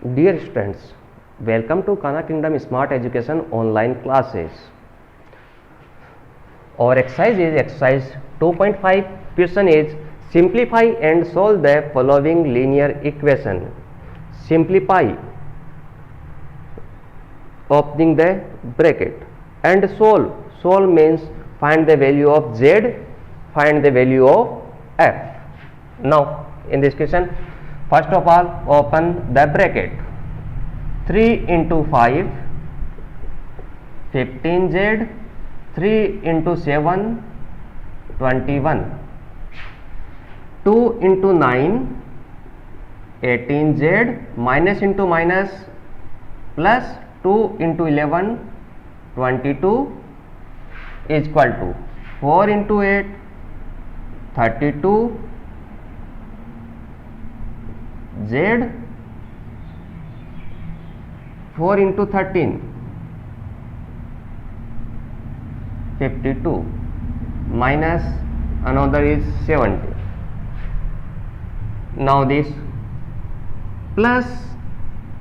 Dear students, welcome to Kana Kingdom Smart Education online classes. Our exercise is exercise 2.5. Question is simplify and solve the following linear equation. Simplify, opening the bracket, and solve. Solve means find the value of z, find the value of f. Now in this question, first of all open the bracket. 3 into 5, 15z, 3 into 7, 21, 2 into 9, 18z, minus into minus, plus 2 into 11, 22 is equal to 4 into 8, 32, z, 4 into 13, 52, minus another is 70. Now this plus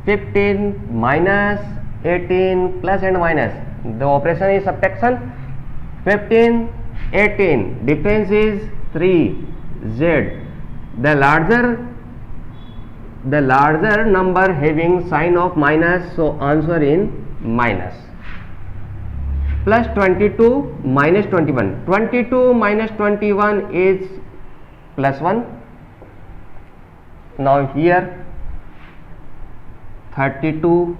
15 minus 18 plus and minus, the operation is subtraction. 15, 18, difference is 3, z. The larger number having sign of minus, so answer in minus. Plus 22 minus 21, 22 minus 21 is plus 1. Now here 32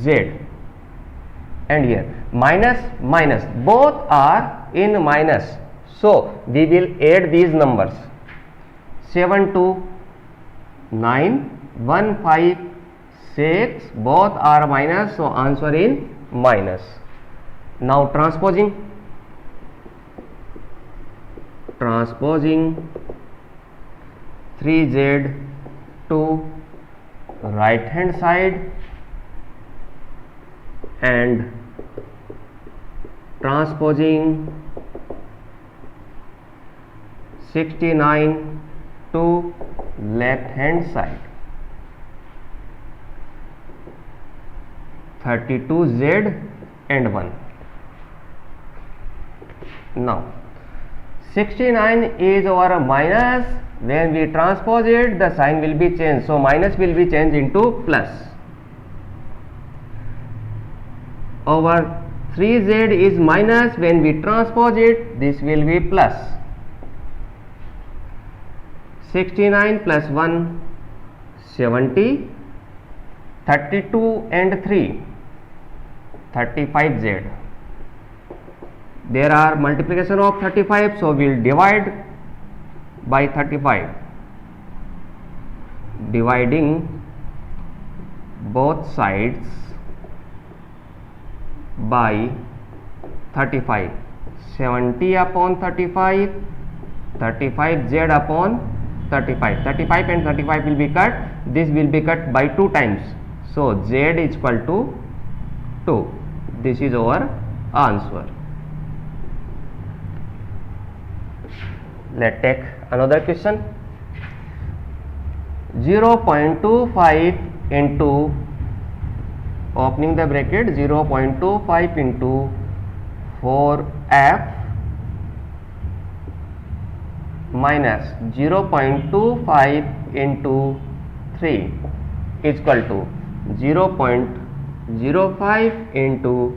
z, and here minus minus, both are in minus, so we will add these numbers. 7 2 9, 1 5 6, both are minus, so answer in minus. Now transposing 3z to right hand side and transposing 69 to left hand side, 32z and 1. Now 69 is our minus, when we transpose it the sign will be changed, so minus will be changed into plus. Our 3z is minus, when we transpose it this will be plus. 69 plus 1, 70, 32 and 3, 35z. There are multiplication of 35, so we will divide by 35. Dividing both sides by 35. 70 upon 35, 35z upon 35. 35 and 35 will be cut. This will be cut by 2 times. So z is equal to 2. This is our answer. Let's take another question. 0.25 into, opening the bracket, 0.25 into 4f minus 0.25 into 3 is equal to 0.05 into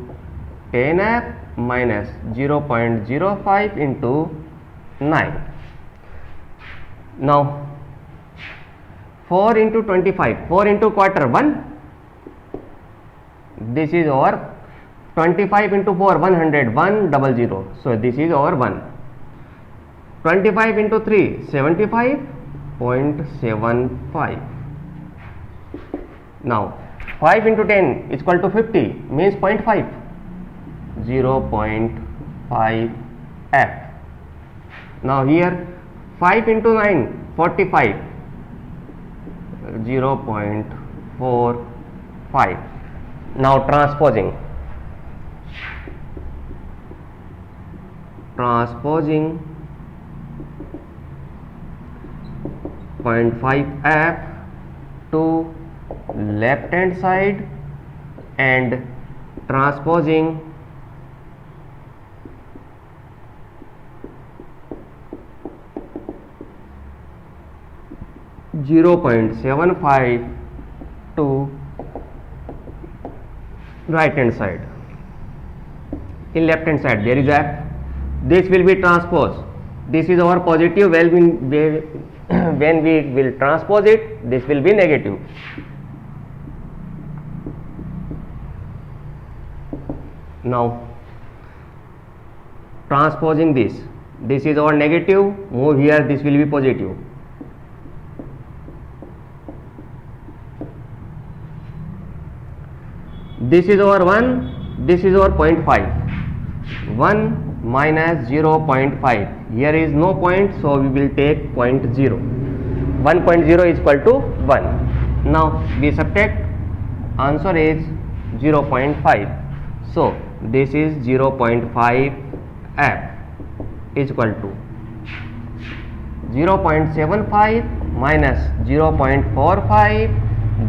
10f minus 0.05 into 9. Now 4 into 25, 4 into quarter 1, this is our 25 into 4, 100, 100, so this is our 1. 25 into 3, 75.75. Now 5 into 10 is equal to 50, means 0.5, 0.5 f. Now here 5 into 9, 45, 0.45. Now transposing 0.5 f to left hand side and transposing (0.75) to right hand side. In left hand side there is f. This will be transposed. This is our positive. When we will transpose it, this will be negative. Now transposing this is our negative, move here, this will be positive. This is our 1, this is our 0.5. 1 minus 0.5. Here is no point, so we will take 0.0. 1.0 is equal to 1. Now we subtract, answer is 0.5. So this is 0.5 f is equal to 0.75 minus 0.45,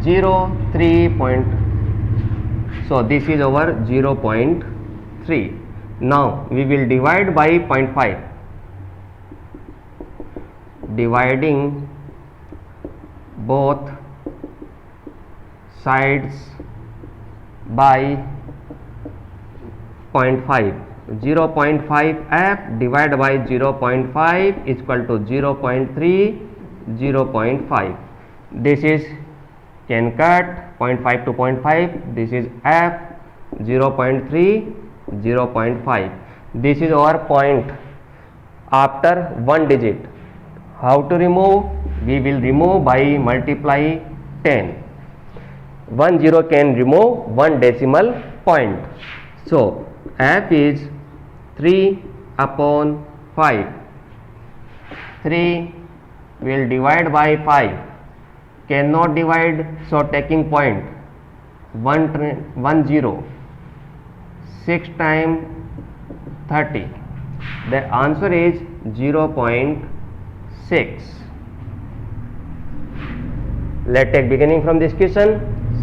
0.3. So this is our 0.3. Now we will divide by 0.5. Dividing both sides by 0.5. 0.5 f divided by 0.5 is equal to 0.3, 0.5. This is can cut 0.5 to 0.5. This is f 0.3, 0.5. This is our point after one digit. How to remove? We will remove by multiply 10. 1 0 can remove one decimal point. So f is 3 upon 5. 3 will divide by 5. Cannot divide, so taking point 1 0. 6 times 30. The answer is 0.6. Let's take beginning from this question.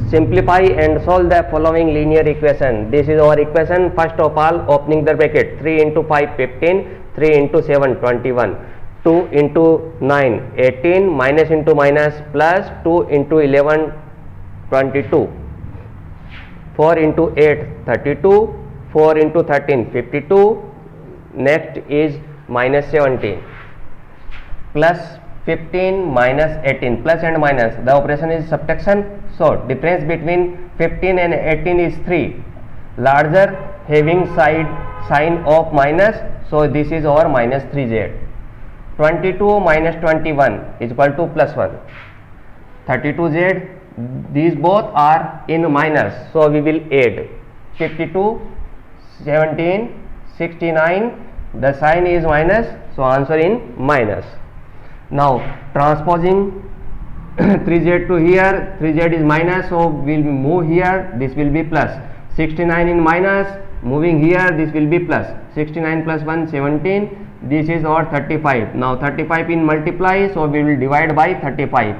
Simplify and solve the following linear equation. This is our equation. First of all, opening the bracket, 3 into 5 15, 3 into 7 21, 2 into 9 18, minus into minus plus, 2 into 11 22, 4 into 8 32, 4 into 13 52. Next is minus 17 plus 15 minus 18, plus and minus, the operation is subtraction. So difference between 15 and 18 is 3, larger having sign of minus, so this is our minus 3z. 22 minus 21 is equal to plus 1. 32z, these both are in minus, so we will add 52, 17, 69, the sign is minus, so answer in minus. Now transposing 3z to here, 3z is minus, so we will move here, this will be plus. 69 in minus, moving here, this will be plus. 69 plus 1 17, this is our 35. Now 35 in multiply, so we will divide by 35.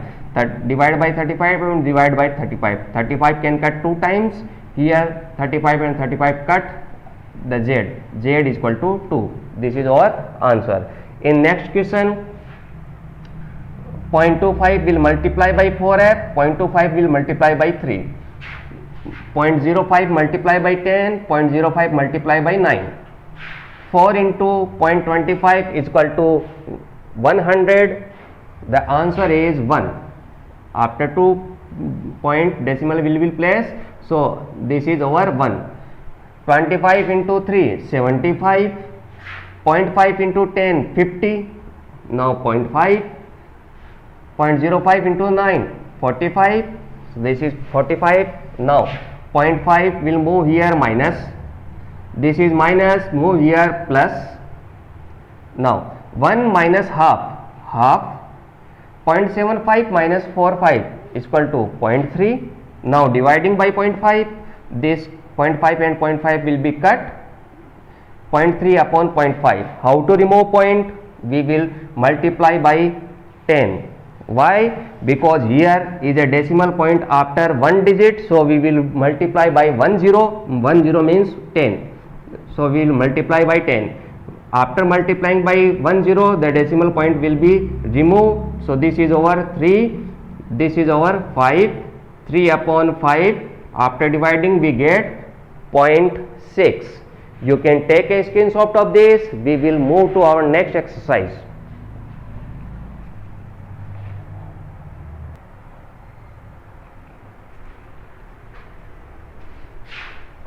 Divide by 35 and divide by 35. 35 can cut 2 times, here 35 and 35 cut, the z is equal to 2. This is our answer. In next question, 0.25 will multiply by 4f, 0.25 will multiply by 3, 0.05 multiply by 10, 0.05 multiply by 9. 4 into 0.25 is equal to 100. The answer is 1. After 2 point decimal will be placed, so this is our 1. 25 into 3 75, 0.5 into 10 50. Now 0.5, 0.05 into 9 45, so this is 45. Now 0.5 will move here minus, this is minus, move here plus. Now 1 minus half, 0.75 minus 45 is equal to 0.3. Now dividing by 0.5, this 0.5 and 0.5 will be cut, 0.3 upon 0.5. How to remove point? We will multiply by 10. Why? Because here is a decimal point after one digit, so we will multiply by 10. 10 means 10, so we will multiply by 10. After multiplying by 10, the decimal point will be removed, so this is over 3, this is over 5, 3 upon 5. After dividing we get 0.6. You can take a screenshot of this. We will move to our next exercise.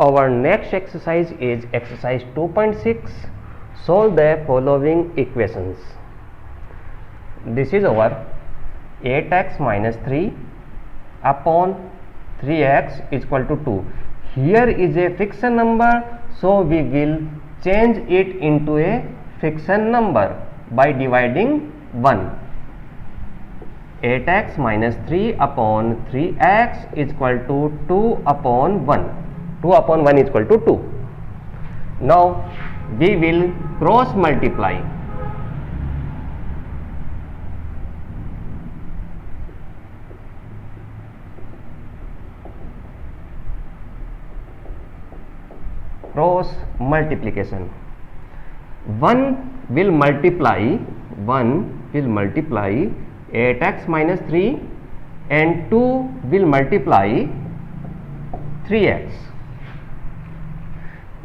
Our next exercise is exercise 2.6. Solve the following equations. This is our 8x minus 3 upon 3x is equal to 2. Here is a fixed number, so we will change it into a fixed number by dividing 1. 8x minus 3 upon 3x is equal to 2 upon 1. 2 upon 1 is equal to 2. Now we will cross multiply. Cross multiplication. 1 will multiply 8x minus 3 and 2 will multiply 3x.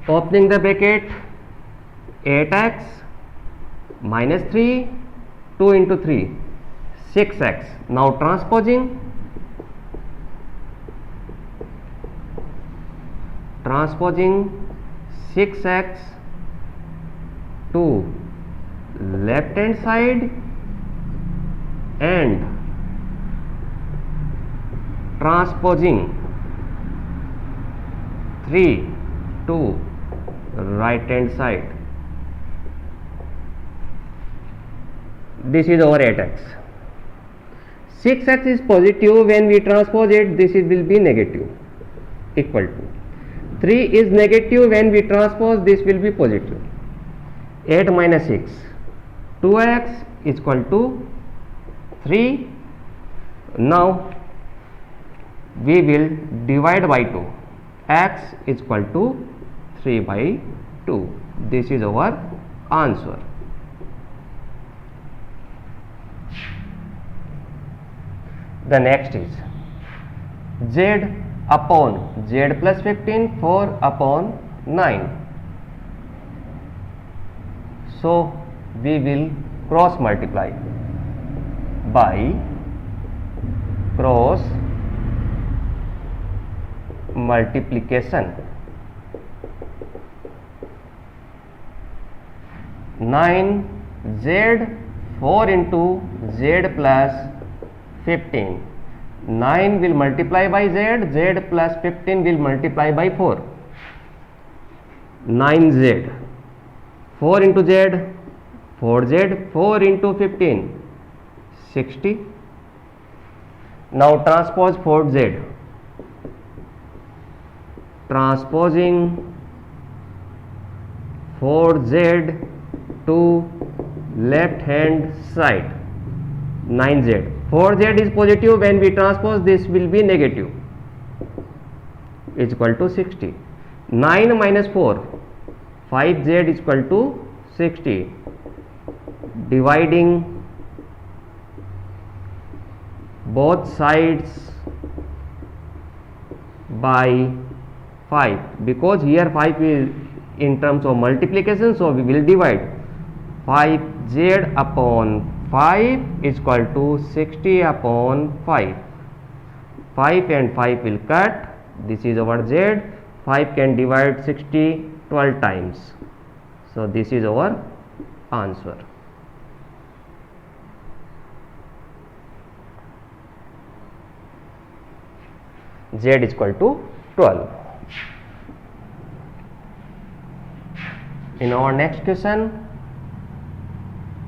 Opening the bracket, 8x minus 3, 2 into 3, 6x. Now transposing 6x to left hand side and transposing 3 to right hand side. This is our 8x. 6x is positive. When we transpose it, this will be negative, equal to 3 is negative. When we transpose, this will be positive. 8 minus 6, 2x is equal to 3. Now we will divide by 2. X is equal to 3 by 2. This is our answer. The next is z upon z plus 15, 4 upon 9. So we will cross multiply by cross multiplication. 9z 4 into z plus 15. 9 will multiply by z, z plus 15 will multiply by 4. 9z, 4 into z, 4z, 4 into 15, 60. Now transpose 4z. Transposing 4z to left hand side. 9z. 4z is positive. When we transpose, this will be negative. Is equal to 60. 9 minus 4. 5z is equal to 60. Dividing both sides by 5. Because here 5 is in terms of multiplication, so we will divide. 5z upon 5 is equal to 60 upon 5. 5 and 5 will cut. This is our z. 5 can divide 60 12 times. So this is our answer. Z is equal to 12. In our next question,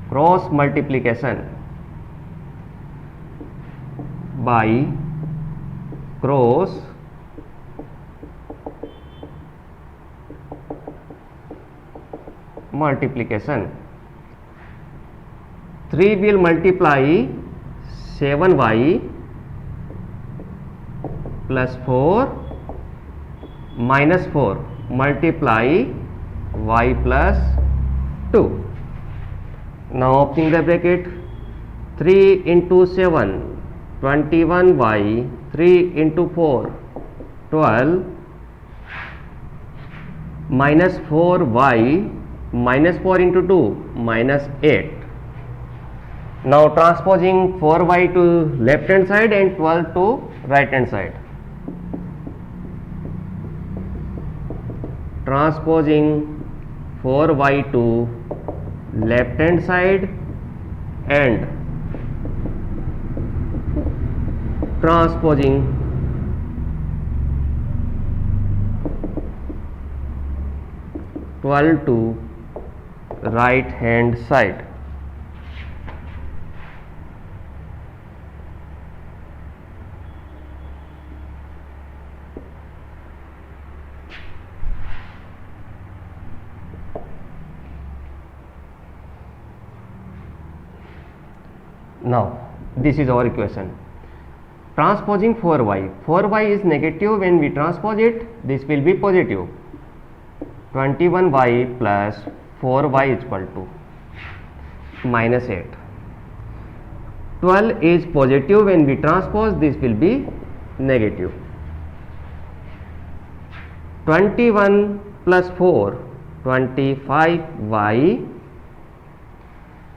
cross multiplication by cross multiplication. 3 will multiply 7y plus 4 minus 4 multiply y plus 2. Now opening the bracket, 3 into 7 21y, 3 into 4 12 minus 4y minus 4 into 2 minus 8. Now transposing 4y to left hand side and 12 to right hand side. Transposing 4y to left hand side and transposing 12 to right hand side. Now this is our equation. Transposing 4y. 4y is negative. When we transpose it, this will be positive. 21y plus 4y is equal to minus 8. 12 is positive. When we transpose, this will be negative. 21 plus 4, 25y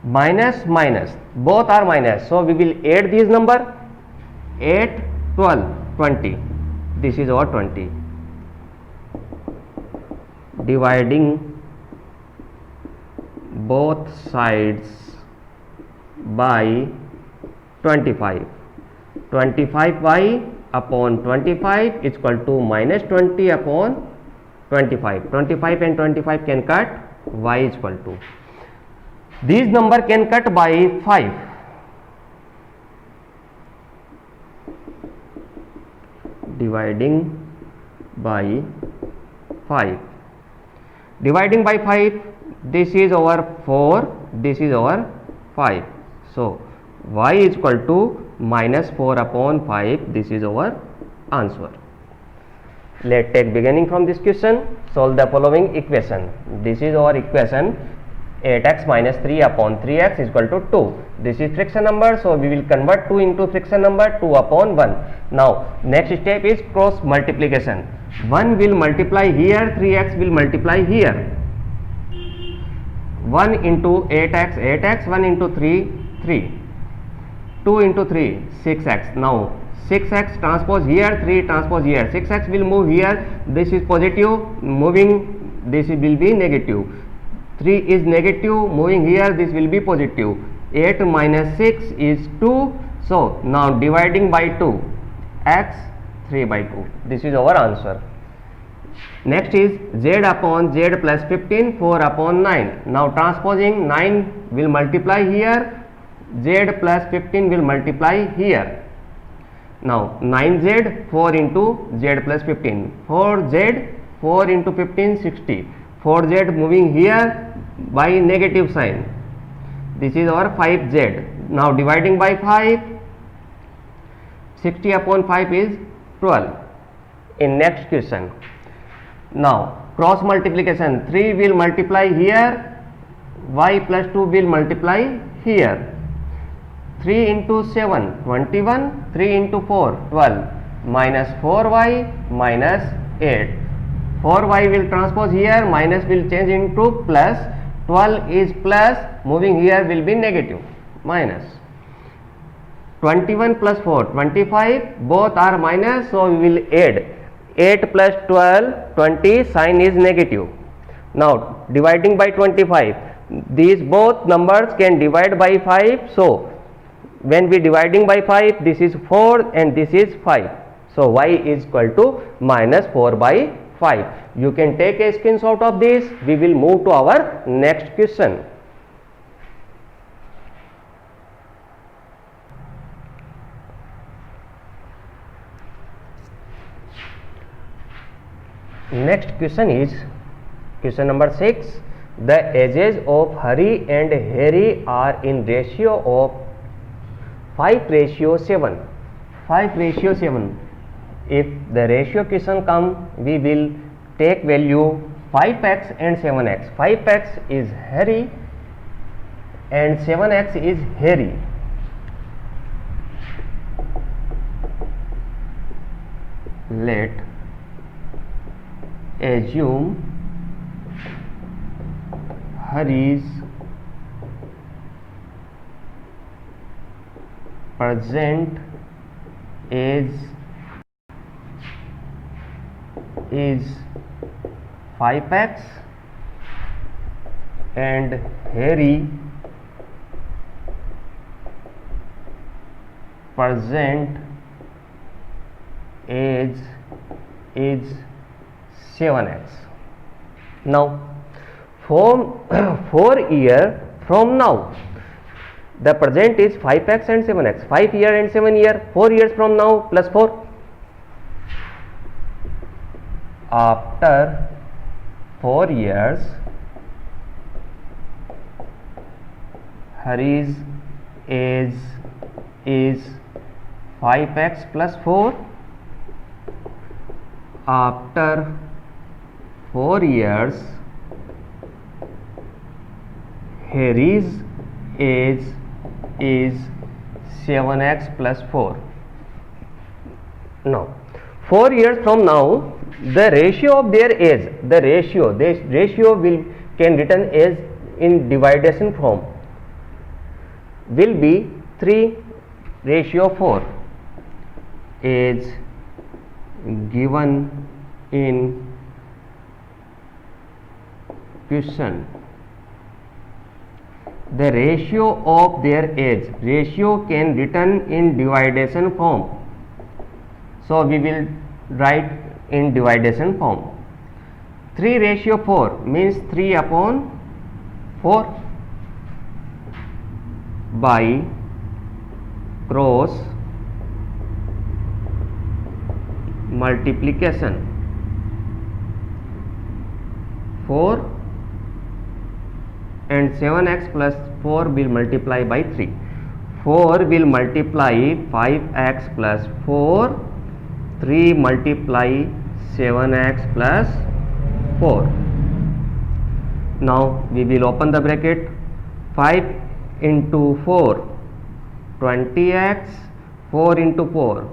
minus minus, both are minus, so we will add these number. 8, 12, 20, this is our 20, dividing both sides by 25. 25y upon 25 is equal to minus 20 upon 25. 25 and 25 can cut, y is equal to, these number can cut by 5. Dividing by 5. Dividing by 5, this is our 4, this is our 5. So y is equal to minus 4 upon 5. This is our answer. Let's take beginning from this question. Solve the following equation. This is our equation. 8x minus 3 upon 3x is equal to 2. This is fraction number, so we will convert 2 into fraction number, 2 upon 1. Now next step is cross multiplication. 1 will multiply here, 3x will multiply here. 1 into 8x, 8x, 1 into 3, 3. 2 into 3, 6x. Now 6x transpose here, 3 transpose here. 6x will move here, this is positive, moving, this will be negative. 3 is negative, moving here, this will be positive. 8 minus 6 is 2. So now dividing by 2, x 3 by 2. This is our answer. Next is z upon z plus 15, 4 upon 9. Now transposing, 9 will multiply here, z plus 15 will multiply here. Now 9z, 4 into z plus 15, 4z, 4 into 15, 60. 4z moving here by negative sign. This is our 5z. Now dividing by 5, 60 upon 5 is 12. In next question, now cross multiplication, 3 will multiply here, y plus 2 will multiply here. 3 into 7, 21, 3 into 4, 12, minus 4y minus 8. 4y will transpose here, minus will change into plus, 12 is plus, moving here will be negative, minus. 21 plus 4, 25, both are minus, so we will add. 8 plus 12, 20, sign is negative. Now dividing by 25, these both numbers can divide by 5, so when we dividing by 5, this is 4 and this is 5. So y is equal to minus 4 by 5. You can take a screenshot of this. We will move to our next question. Next question is question number 6. The ages of Hari and Harry are in ratio of 5:7. 5:7. If the ratio question come, we will take value 5x and 7x. 5x is Harry and 7x is Harry. Let assume Harry's present age is 5x and Harry present age is 7x. Now from 4 years from now, the present is 5x and 7x. 5 year and 7 year, 4 years from now plus 4. After 4 years, Harry's age is 5x plus 4. After 4 years, Harry's age is 7x plus 4. Now 4 years from now, the ratio of their age, the ratio will can written as in dividation form, will be 3:4. Age given in question. The ratio of their age, ratio can written in dividation form, so we will write in dividation form. 3:4 means 3/4 by cross multiplication. 4 and 7x plus 4 will multiply by 3. 4 will multiply 5x plus 4. 3 multiply 7x plus 4. Now we will open the bracket. 5 into 4 20x, 4 into 4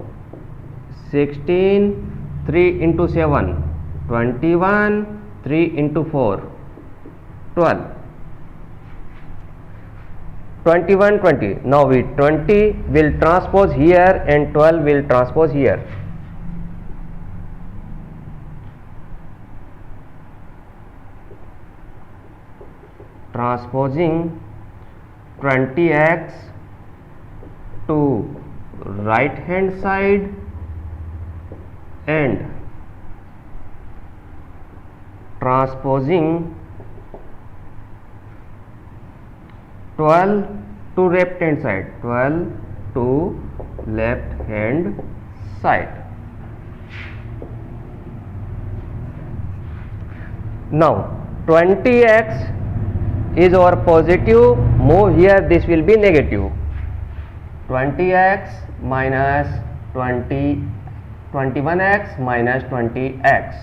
16, 3 into 7 21, 3 into 4 12, 21, 20. Now we 20 will transpose here and 12 will transpose here. Transposing 20x to right hand side and transposing 12 to left hand side. 12 to left hand side. Now 20x is our positive, move here, this will be negative. 20x minus 21x minus 20x.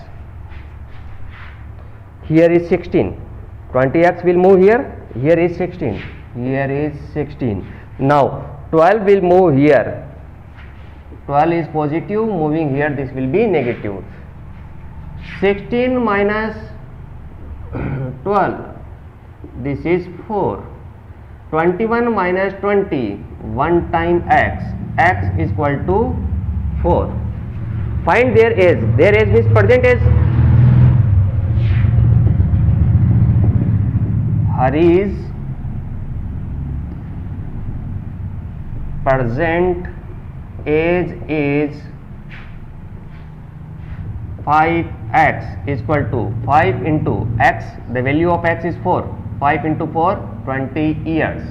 Here is 16. 20x will move here. Here is 16. Here is 16. Now 12 will move here. 12 is positive, moving here, this will be negative. 16 minus 12, this is 4. 21 minus 20, 1 time x. X is equal to 4. Find their age. Their age means present age. Harry's present age is 5x is equal to 5 into x, the value of x is 4, 5 into 4, 20 years.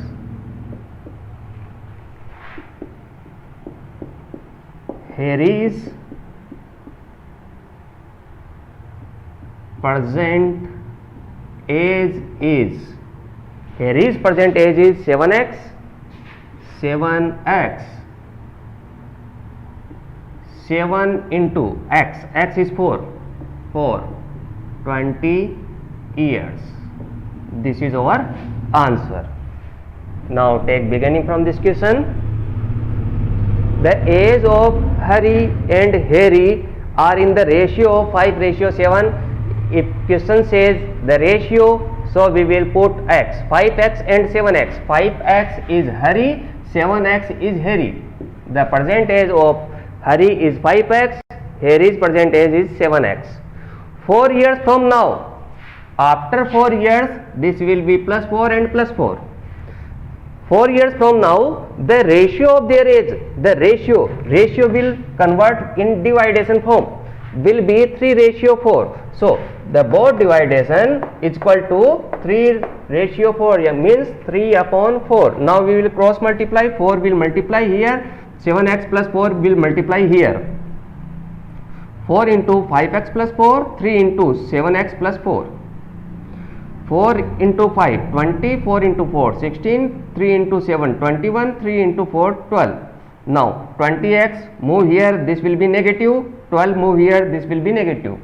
Harry's present age is, Harry's present age is 7x, 7x, 7 into x is 4, 20 years. This is our answer. Now take beginning from this question. The age of Hari and Harry are in the ratio of 5:7. If question says the ratio, so we will put x, 5x and 7x. 5x is Hari, 7x is Harry. The present age of Hari is 5x, Harry's present age is 7x. 4 years from now, after 4 years, this will be plus 4 and plus 4. 4 years from now, the ratio of their age, the ratio will convert in dividation form, will be 3:4. So the both dividation is equal to 3:4, means 3/4. Now we will cross multiply. 4 will multiply here, 7x plus 4 will multiply here. 4 into 5x plus 4, 3 into 7x plus 4. 4 into 5, 20, 4 into 4, 16, 3 into 7, 21, 3 into 4, 12. Now 20x move here, this will be negative, 12 move here, this will be negative.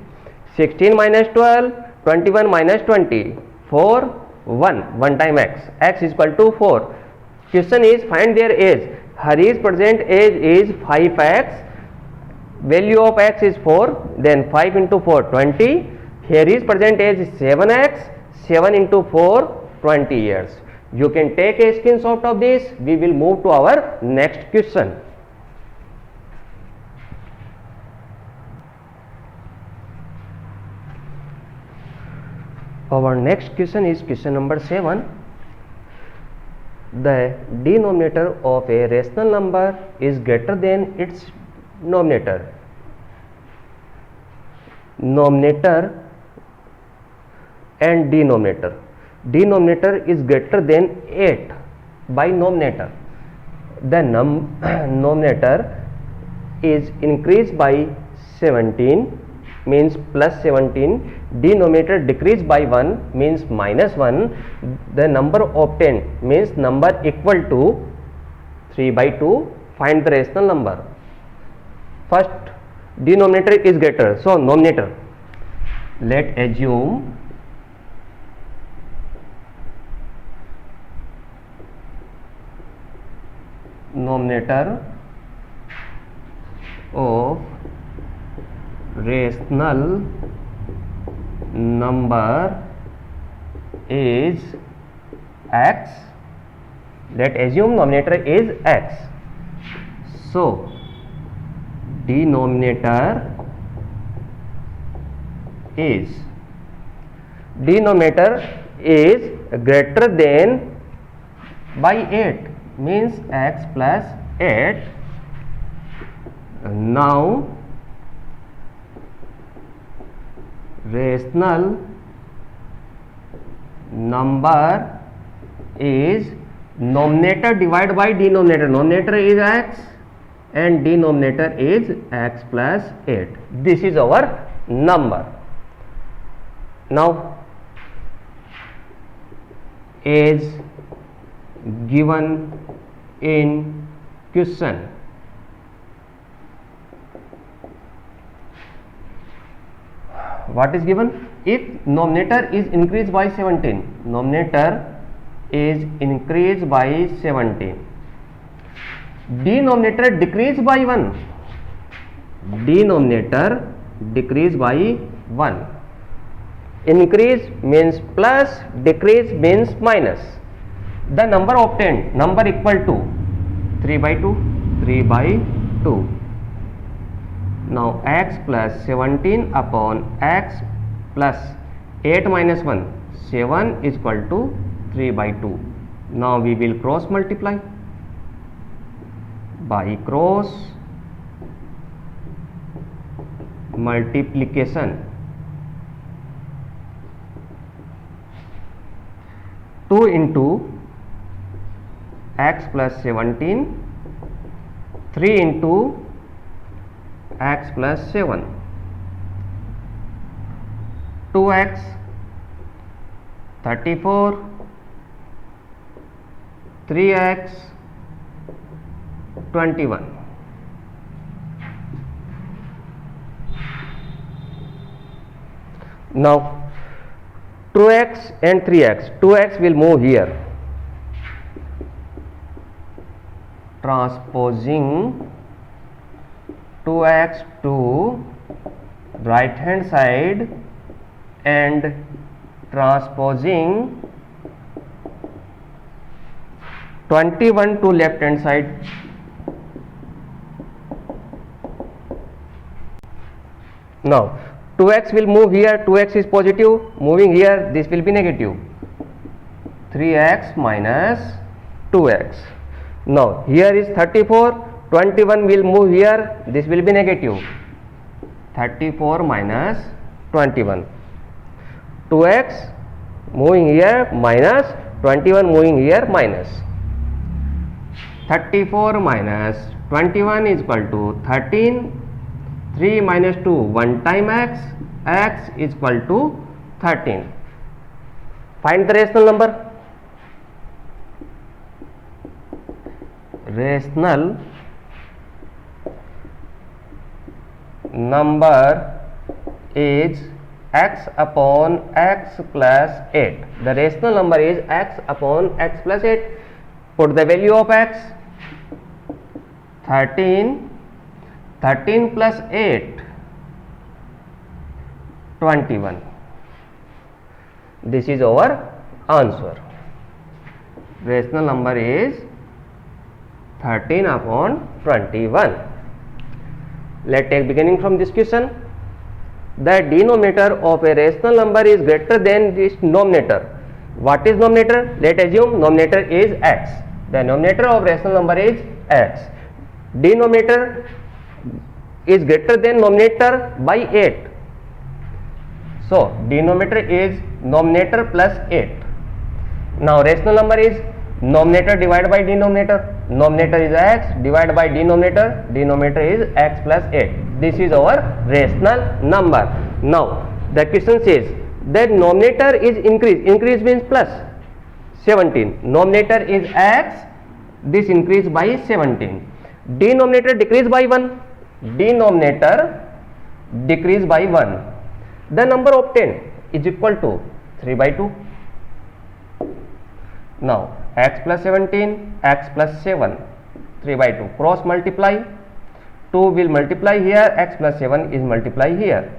16 minus 12, 21 minus 20, 4, 1 time x is equal to 4. Question is find their age. Hari's present age is 5x, value of x is 4, then 5 into 4, 20. Harry's present age is 7x, 7 into 4, 20 years. You can take a screenshot of this. We will move to our next question. Our next question is question number 7. The denominator of a rational number is greater than its numerator. Numerator and denominator. Denominator is greater than 8 by numerator. The numerator is increased by 17, means plus 17. Denominator decreased by 1, means minus 1. The number obtained means number equal to 3/2. Find the rational number. First, denominator is greater, so numerator. Let assume numerator of rational number is x. Let assume numerator is x. So denominator is greater than by 8, means x plus 8. Now rational number is numerator divided by denominator. Numerator is x and denominator is x plus 8. This is our number. Now as given in question, what is given? If numerator is increased by 17, numerator is increased by 17, denominator decreased by 1, denominator decreased by 1. Increase means plus, decrease means minus. The number obtained, number equal to 3/2, 3/2. Now x plus 17 upon x plus 8 minus 1, 7 is equal to 3/2. Now we will cross multiply. By cross multiplication, 2 into x plus 17, 3 into x plus 7, 2x 34, 3x 21. Now 2x and 3x. 2x will move here, transposing 2x to right hand side and transposing 21 to left hand side. Now 2x will move here, 2x is positive, moving here, this will be negative, 3x minus 2x. Now here is 34, 21 will move here, this will be negative, 34 minus 21. 2x moving here minus, 21 moving here minus. 34 minus 21 is equal to 13. 3 minus 2, 1 time x, x is equal to 13. Find the rational number. Rational number is x upon x plus 8. The rational number is x upon x plus 8. Put the value of x. 13 plus 8, 21. This is our answer. Rational number is 13 upon 21. Let's take beginning from this question. The denominator of a rational number is greater than this numerator. What is numerator? Let's assume numerator is x. The numerator of rational number is x. Denominator is greater than numerator by 8. So denominator is numerator plus 8. Now rational number is numerator divided by denominator. Numerator is x divided by denominator. Denominator is x plus 8. This is our rational number. Now the question says that numerator is increase. Increase means plus 17. Numerator is x. This increase by 17. Denominator decrease by 1. Denominator decrease by 1. The number obtained is equal to 3 by 2. Now x plus 17, x plus 7, 3 by 2. Cross multiply. 2 will multiply here, x plus 7 is multiply here.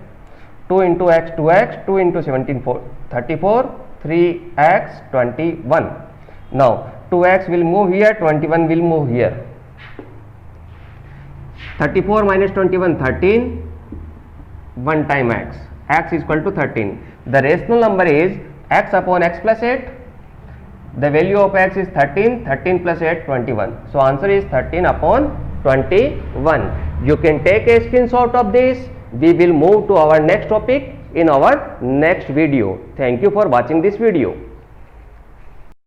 2 into x, 2x, 2 into 17, 34, 3x, 21. Now 2x will move here, 21 will move here. 34 minus 21, 13, 1 time x, x is equal to 13. The rational number is x upon x plus 8. The value of x is 13, 13 plus 8, 21. So answer is 13 upon 21. You can take a screenshot of this. We will move to our next topic in our next video. Thank you for watching this video.